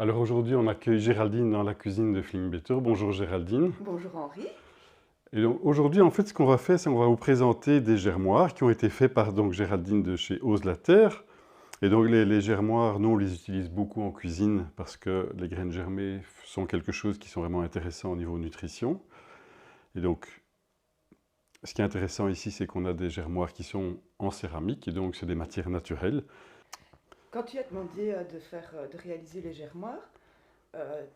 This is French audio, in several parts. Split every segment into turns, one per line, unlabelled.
Alors aujourd'hui, on accueille Géraldine dans la cuisine de Flinkbetter. Bonjour Géraldine.
Bonjour Henri.
Et donc aujourd'hui, en fait, ce qu'on va faire, c'est qu'on va vous présenter des germoirs qui ont été faits par donc Géraldine de chez Ose la Terre. Et donc les germoirs, nous, on les utilise beaucoup en cuisine parce que les graines germées sont quelque chose qui sont vraiment intéressants au niveau nutrition. Et donc, ce qui est intéressant ici, c'est qu'on a des germoirs qui sont en céramique et donc c'est des matières naturelles.
Quand tu as demandé de réaliser les germoirs,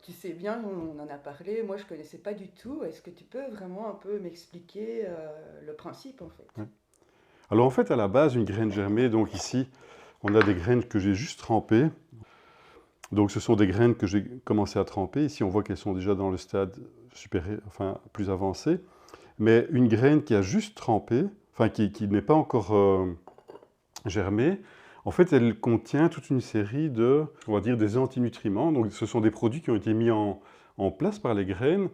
tu sais bien, on en a parlé, moi je ne connaissais pas du tout. Est-ce que tu peux vraiment un peu m'expliquer le principe en fait?
Ouais. Alors en fait, à la base, une graine germée, donc ici, on a des graines que j'ai juste trempées. Donc ce sont des graines que j'ai commencé à tremper. Ici, on voit qu'elles sont déjà dans le stade supérieur, enfin plus avancé. Mais une graine qui a juste trempé, enfin qui n'est pas encore germée, en fait, elle contient toute une série de, on va dire, des antinutriments. Donc ce sont des produits qui ont été mis en place par les graines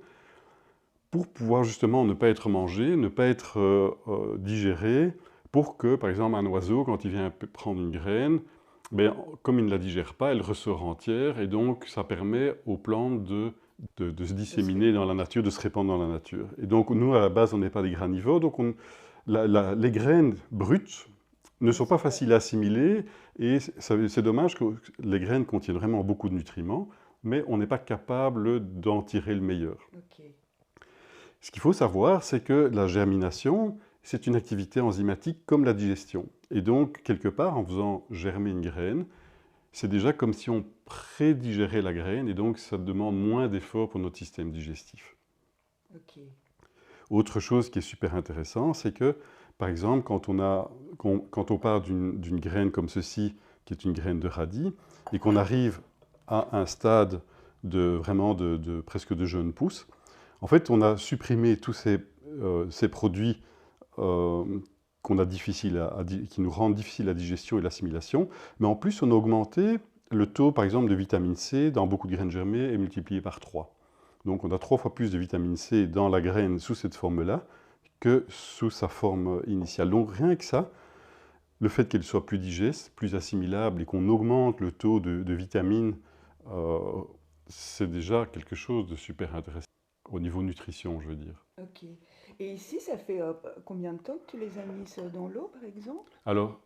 pour pouvoir justement ne pas être mangés, ne pas être digérés, pour que, par exemple, un oiseau, quand il vient prendre une graine, ben, comme il ne la digère pas, elle ressort entière, et donc ça permet aux plantes de se
De se
disséminer dans la
répandre.
nature, de se répandre dans la nature. Et donc nous, à la base, on n'est pas des granivores, donc les graines brutes ne
Ne
sont pas
sont pas.
faciles à assimiler, et c'est dommage que les graines contiennent vraiment beaucoup de nutriments, mais on n'est pas capable d'en tirer le meilleur.
Ok.
Ce qu'il faut savoir, c'est que la germination, c'est une activité enzymatique comme la digestion. Et donc, quelque part, en faisant germer une graine, c'est déjà comme si on prédigérait la graine, et donc ça demande moins d'efforts pour notre système digestif.
Ok.
Autre chose qui est super intéressant, c'est que, par exemple, quand on part d'une graine comme ceci, qui est une graine de radis, et qu'on arrive à un stade vraiment de presque de jeune pousse, en fait, on a supprimé tous ces produits euh, qui nous rendent difficile la digestion et l'assimilation, mais en plus, on a augmenté le taux, par exemple, de vitamine C dans beaucoup de graines germées est multiplié par 3. Donc, on a 3 fois plus de vitamine C dans la graine sous cette forme-là que sous sa forme initiale. Donc, rien que ça, le fait qu'elle soit plus digeste, plus assimilable et qu'on augmente le taux de vitamines, euh, c'est déjà quelque chose de super intéressant au niveau nutrition, je veux dire.
Ok. Et ici, ça fait combien de temps que tu les as mises dans l'eau par exemple?
Alors,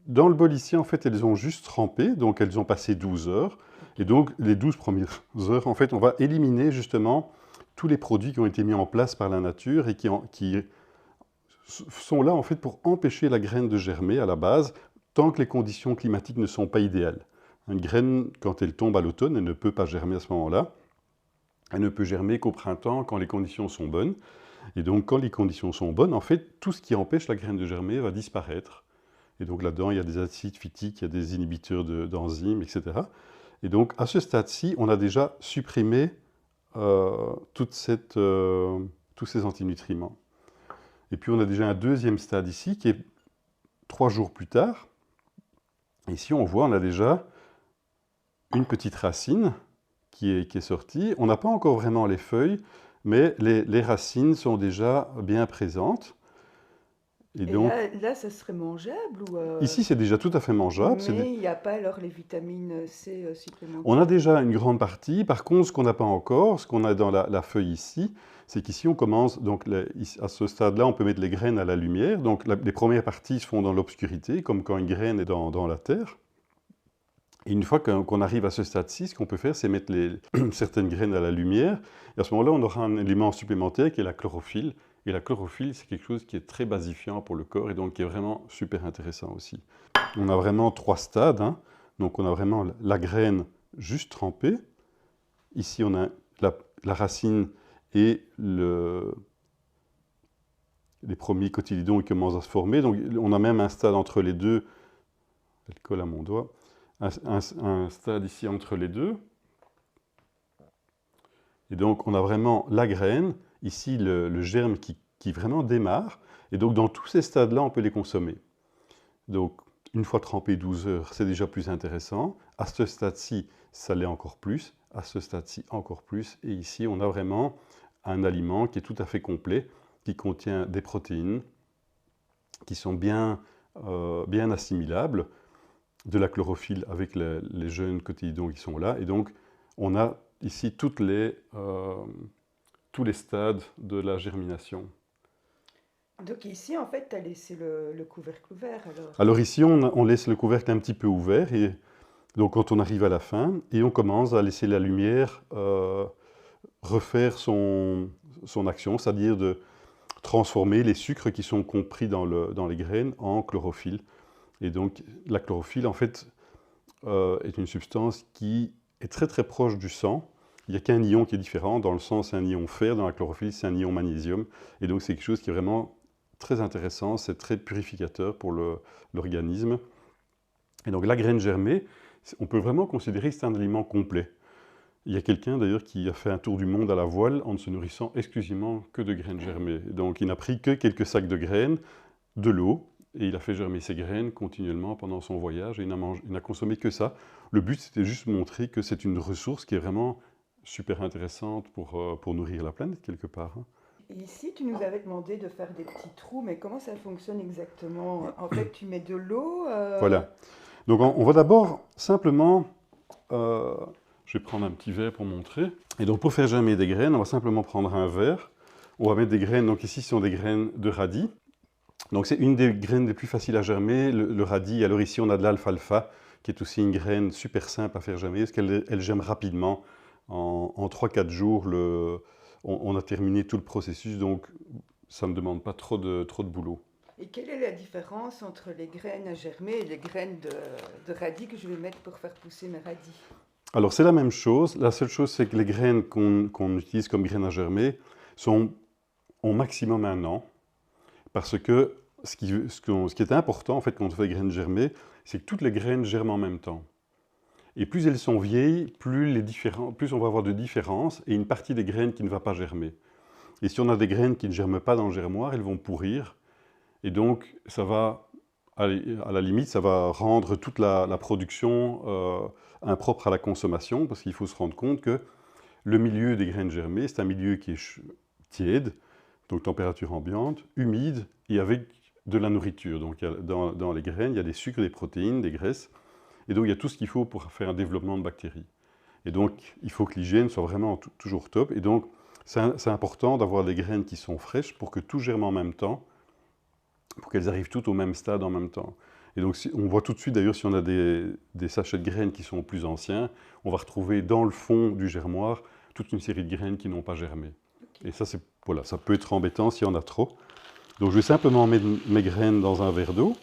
dans le bol ici, en fait, elles ont juste trempé, donc elles ont passé 12 heures.
Ok.
Et donc, les 12 premières heures, en fait, on va éliminer justement tous les produits qui ont été mis en place par la nature et qui sont là, en fait, pour empêcher la graine de germer à la base, tant que les conditions climatiques ne sont pas idéales. Une graine, quand elle tombe à l'automne, elle ne peut pas germer à ce moment-là. Elle ne peut germer qu'au printemps, quand les conditions sont bonnes. Et donc, quand les conditions sont bonnes, en fait, tout ce qui empêche la graine de germer va disparaître. Et donc là-dedans, il y a des acides phytiques, il y a des inhibiteurs d'enzymes, etc. Et donc, à ce stade-ci, on a déjà supprimé tous ces antinutriments. Et puis, on a déjà un deuxième stade ici, qui est 3 jours plus tard. Ici, on voit, on a déjà une petite racine qui est sortie. On n'a pas encore vraiment les feuilles, mais les racines sont déjà bien présentes. Et
Et
donc,
là, ça serait mangeable ou
ici, c'est déjà tout à fait mangeable.
mais il n'y a pas alors les vitamines C
On a
supplémentaires?
déjà une grande partie. Par contre, ce qu'on n'a pas encore, ce qu'on a dans la feuille ici, c'est qu'ici, on commence, donc à ce stade-là, on peut mettre les graines à la lumière. Donc, les premières parties se font dans l'obscurité, comme quand une graine est dans la terre. Et une fois qu'on arrive à ce stade-ci, ce qu'on peut faire, c'est mettre certaines graines à la lumière. Et à ce moment-là, on aura un élément supplémentaire qui est la chlorophylle. Et la chlorophylle, c'est quelque chose qui est très basifiant pour le corps et donc qui est vraiment super intéressant aussi. On a vraiment 3 stades, hein. Donc, on a vraiment la graine juste trempée. Ici, on a la racine et les premiers cotylédons qui commencent à se former. Donc, on a même un stade entre les deux. Elle colle à mon doigt. Un stade ici entre les deux. Et donc, on a vraiment la graine, ici le germe qui vraiment démarre. Et donc, dans tous ces stades-là, on peut les consommer. Donc, une fois trempé 12 heures, c'est déjà plus intéressant. À ce stade-ci, ça l'est encore plus. À ce stade-ci, encore plus. Et ici, on a vraiment un aliment qui est tout à fait complet, qui contient des protéines qui sont bien assimilables. de la chlorophylle avec les jeunes cotylédons qui sont là. Et donc, on a ici tous les stades de la germination.
Donc ici, en fait, tu as laissé le couvercle ouvert alors.
Alors ici, on laisse le couvercle un petit peu ouvert. Et donc, quand on arrive à la fin, et on commence à laisser la lumière refaire son action, c'est-à-dire de transformer les sucres qui sont compris dans les graines en chlorophylle. Et donc, la chlorophylle, en fait, est une substance qui est très très proche du sang. Il n'y a qu'un ion qui est différent. Dans le sang, c'est un ion fer. Dans la chlorophylle, c'est un ion magnésium. Et donc, c'est quelque chose qui est vraiment très intéressant. C'est très purificateur pour l'organisme. Et donc, la graine germée, on peut vraiment considérer que c'est un aliment complet. Il y a quelqu'un d'ailleurs qui a fait un tour du monde à la voile en ne se nourrissant exclusivement que de graines germées. Donc, il n'a pris que quelques sacs de graines, de l'eau, et il a fait germer ses graines continuellement pendant son voyage, et il n'a consommé que ça. Le but, c'était juste montrer que c'est une ressource qui est vraiment super intéressante pour nourrir la planète, quelque part.
Et ici, tu nous avais demandé de faire des petits trous, mais comment ça fonctionne exactement? En fait, tu mets de l'eau.
Voilà. Donc, on va d'abord simplement... je vais prendre un petit verre pour montrer. Et donc, pour faire germer des graines, on va simplement prendre un verre. On va mettre des graines, donc ici, ce sont des graines de radis. Donc, c'est une des graines les plus faciles à germer, le radis. Alors ici, on a de l'alfalfa, qui est aussi une graine super simple à faire germer, parce qu'elle germe rapidement. En 3-4 jours, on a terminé tout le processus, donc ça ne demande pas trop de boulot.
Et quelle est la différence entre les graines à germer et les graines de radis que je vais mettre pour faire pousser mes radis?
Alors, c'est la même chose. La seule chose, c'est que les graines qu'on utilise comme graines à germer sont au maximum 1 an. Parce que ce qui est important, en fait, quand on fait des graines germées, c'est que toutes les graines germent en même temps. Et plus elles sont vieilles, plus on va avoir de différences et une partie des graines qui ne va pas germer. Et si on a des graines qui ne germent pas dans le germoir, elles vont pourrir. Et donc, ça va, à la limite, ça va rendre toute la production impropre à la consommation, parce qu'il faut se rendre compte que le milieu des graines germées, c'est un milieu qui est tiède, donc température ambiante, humide et avec de la nourriture. Donc dans les graines, il y a des sucres, des protéines, des graisses, et donc il y a tout ce qu'il faut pour faire un développement de bactéries. Et donc il faut que l'hygiène soit vraiment toujours top, et donc c'est important d'avoir des graines qui sont fraîches pour que tout germe en même temps, pour qu'elles arrivent toutes au même stade en même temps. Et donc on voit tout de suite d'ailleurs si on a des sachets de graines qui sont plus anciens, on va retrouver dans le fond du germoir toute une série de graines qui n'ont pas germé. Et ça, voilà, ça peut être embêtant s'il y en a trop. Donc je vais simplement mettre mes graines dans un verre d'eau.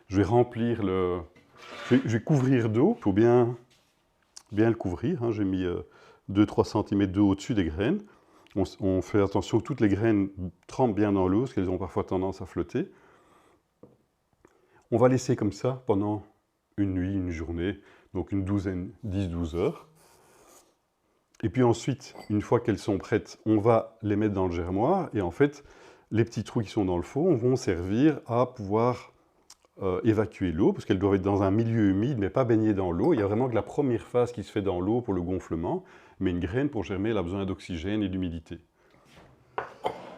Je vais remplir je vais couvrir d'eau. Il faut bien le couvrir. Hein. J'ai mis 2-3 cm d'eau au-dessus des graines. On fait attention que toutes les graines trempent bien dans l'eau, parce qu'elles ont parfois tendance à flotter. On va laisser comme ça pendant une nuit, une journée, donc 10-12 heures. Et puis ensuite, une fois qu'elles sont prêtes, on va les mettre dans le germoir. Et en fait, les petits trous qui sont dans le fond vont servir à pouvoir évacuer l'eau, parce qu'elles doivent être dans un milieu humide, mais pas baignées dans l'eau. Il y a vraiment que la première phase qui se fait dans l'eau pour le gonflement. Mais une graine, pour germer, elle a besoin d'oxygène et d'humidité.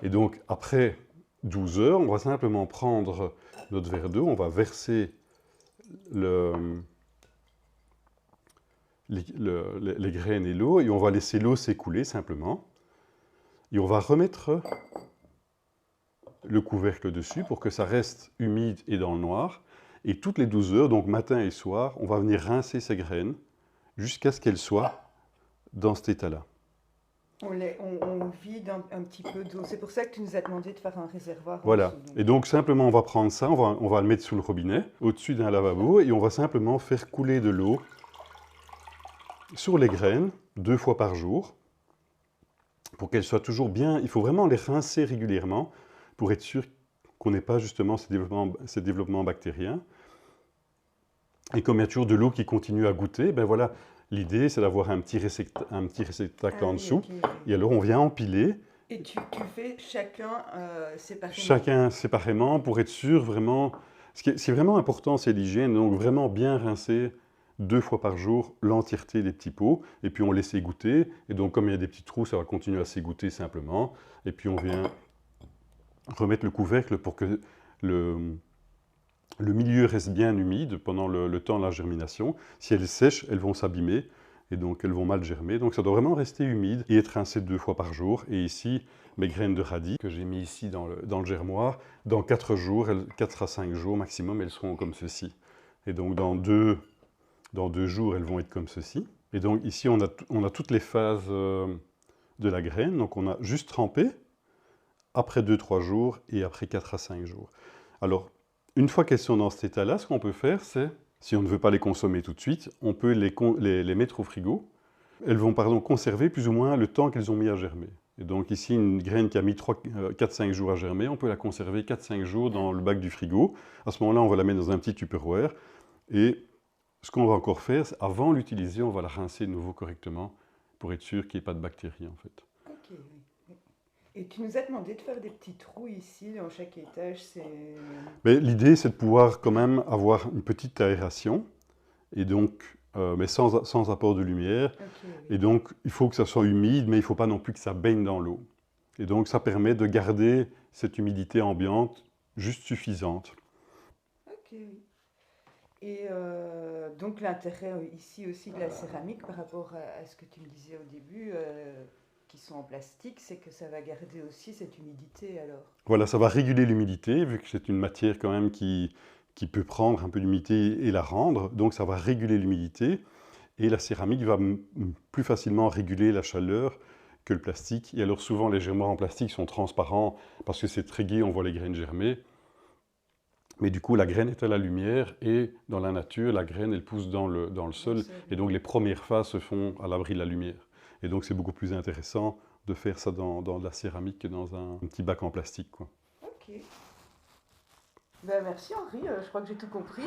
Et donc, après 12 heures, on va simplement prendre notre verre d'eau, on va verser les graines et l'eau, et on va laisser l'eau s'écouler simplement. Et on va remettre le couvercle dessus pour que ça reste humide et dans le noir. Et toutes les 12 heures, donc matin et soir, on va venir rincer ces graines jusqu'à ce qu'elles soient dans cet état-là.
On vide un petit peu d'eau. C'est pour ça que tu nous as demandé de faire un réservoir.
Voilà. Et donc simplement, on va prendre ça, on va le mettre sous le robinet, au-dessus d'un lavabo, et on va simplement faire couler de l'eau sur les graines 2 fois par jour, pour qu'elles soient toujours bien. Il faut vraiment les rincer régulièrement pour être sûr qu'on n'ait pas justement ces développements bactériens. Et comme il y a toujours de l'eau qui continue à goûter, ben voilà, l'idée c'est d'avoir un petit réceptacle en dessous. Okay. Et alors on vient empiler.
Et tu fais chacun séparément?
Chacun séparément pour être sûr vraiment. Ce qui est vraiment important, c'est l'hygiène. Donc vraiment bien rincer 2 fois par jour l'entièreté des petits pots. Et puis on laisse égoutter. Et donc comme il y a des petits trous, ça va continuer à s'égoutter simplement. Et puis on vient remettre le couvercle pour que le milieu reste bien humide pendant le temps de la germination. Si elles sèchent, elles vont s'abîmer et donc elles vont mal germer. Donc ça doit vraiment rester humide et être rincé 2 fois par jour. Et ici, mes graines de radis que j'ai mis ici dans le germoir, dans 4 jours, 4 à 5 jours maximum, elles seront comme ceci. Et donc dans 2 jours, elles vont être comme ceci. Et donc ici, on a toutes les phases de la graine. Donc on a juste trempé, après 2-3 jours et après 4 à 5 jours. Alors, une fois qu'elles sont dans cet état-là, ce qu'on peut faire, c'est, si on ne veut pas les consommer tout de suite, on peut les mettre au frigo. Elles vont pardon, conserver plus ou moins le temps qu'elles ont mis à germer. Et donc ici, une graine qui a mis 4-5 jours à germer, on peut la conserver 4-5 jours dans le bac du frigo. À ce moment-là, on va la mettre dans un petit Tupperware. Et ce qu'on va encore faire, c'est, avant de l'utiliser, on va la rincer de nouveau correctement pour être sûr qu'il n'y ait pas de bactéries en fait.
Ok, oui. Et tu nous as demandé de faire des petits trous ici dans chaque étage.
Mais l'idée, c'est de pouvoir quand même avoir une petite aération, et donc, mais sans apport de lumière.
Ok, oui.
Et donc, il faut que ça soit humide, mais il ne faut pas non plus que ça baigne dans l'eau. Et donc, ça permet de garder cette humidité ambiante juste suffisante.
Ok, oui. Et donc l'intérêt ici aussi de la céramique par rapport à ce que tu me disais au début, qui sont en plastique, c'est que ça va garder aussi cette humidité alors.
Voilà, ça va réguler l'humidité, vu que c'est une matière quand même qui peut prendre un peu d'humidité et la rendre. Donc, ça va réguler l'humidité. Et la céramique va plus facilement réguler la chaleur que le plastique. Et alors souvent, les germoirs en plastique sont transparents parce que c'est très gai, on voit les graines germer. Mais du coup, la graine est à la lumière et dans la nature, la graine, elle pousse dans le sol. Et donc, les premières phases se font à l'abri de la lumière. Et donc, c'est beaucoup plus intéressant de faire ça dans de la céramique que dans un petit bac en plastique, quoi.
Ok. Ben, merci Henri, je crois que j'ai tout compris.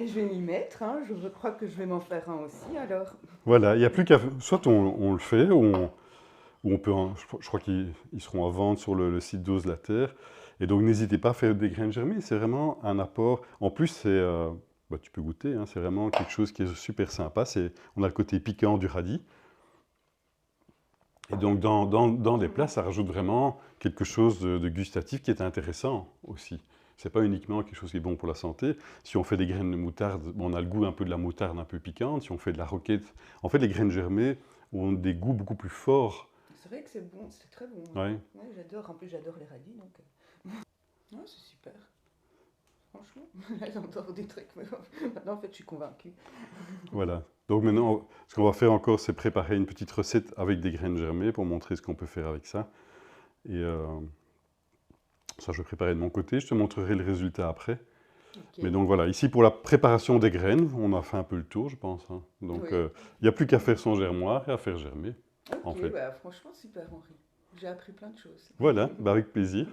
Et je vais m'y mettre, hein. Je crois que je vais m'en faire un aussi alors.
Voilà, il n'y a plus qu'à... Soit on le fait, ou on peut... Je crois qu'ils seront à vendre sur le site d'Ose la Terre. Et donc, n'hésitez pas à faire des graines germées. C'est vraiment un apport. En plus, c'est... bah, tu peux goûter, hein, c'est vraiment quelque chose qui est super sympa. On a le côté piquant du radis. Et donc, dans les plats, ça rajoute vraiment quelque chose de gustatif qui est intéressant aussi. C'est pas uniquement quelque chose qui est bon pour la santé. Si on fait des graines de moutarde, on a le goût un peu de la moutarde un peu piquante. Si on fait de la roquette, en fait, les graines germées ont des goûts beaucoup plus forts.
C'est vrai que c'est bon, c'est très bon.
Ouais.
Ouais, j'adore, en plus j'adore les radis donc. Non, c'est super. Franchement, là j'entends des trucs, mais maintenant en fait je suis convaincue.
Voilà. Donc maintenant, ce qu'on va faire encore, c'est préparer une petite recette avec des graines germées pour montrer ce qu'on peut faire avec ça. Et ça, je vais préparer de mon côté. Je te montrerai le résultat après.
Ok.
Mais donc voilà, ici pour la préparation des graines, on a fait un peu le tour, je pense, hein. Donc
Oui.
il n'y a plus qu'à faire son germoir et à faire germer, en
Ok,
fait.
bah, franchement super Henri. J'ai appris plein de choses.
Voilà, bah avec plaisir.